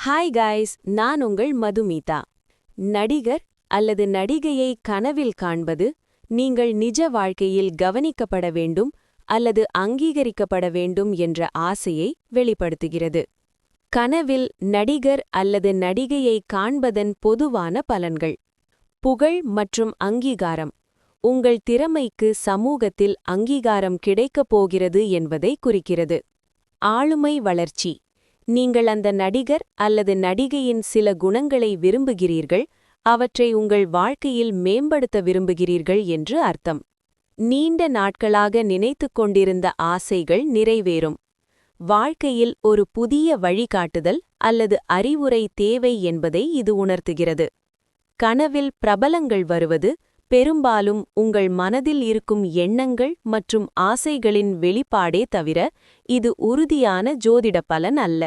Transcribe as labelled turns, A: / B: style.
A: Hi guys, நான் உங்கள் மதுமிதா. நடிகர் அல்லது நடிகையை கனவில் காண்பது நீங்கள் நிஜ வாழ்க்கையில் கவனிக்கப்பட வேண்டும் அல்லது அங்கீகரிக்கப்பட வேண்டும் என்ற ஆசையை வெளிப்படுத்துகிறது. கனவில் நடிகர் அல்லது நடிகையை காண்பதன் பொதுவான பலன்கள்: புகழ் மற்றும் அங்கீகாரம். உங்கள் திறமைக்கு சமூகத்தில் அங்கீகாரம் கிடைக்கப் போகிறது என்பதை குறிக்கிறது. ஆளுமை வளர்ச்சி. நீங்கள் அந்த நடிகர் அல்லது நடிகையின் சில குணங்களை விரும்புகிறீர்கள், அவற்றை உங்கள் வாழ்க்கையில் மேம்படுத்த விரும்புகிறீர்கள் என்று அர்த்தம். நீண்ட நாட்களாக நினைத்துக் கொண்டிருந்த ஆசைகள் நிறைவேறும். வாழ்க்கையில் ஒரு புதிய வழிகாட்டுதல் அல்லது அறிவுரை தேவை என்பதை இது உணர்த்துகிறது. கனவில் பிரபலங்கள் வருவது பெரும்பாலும் உங்கள் மனதில் இருக்கும் எண்ணங்கள் மற்றும் ஆசைகளின் வெளிப்பாடே தவிர இது உறுதியான ஜோதிட பலன் அல்ல.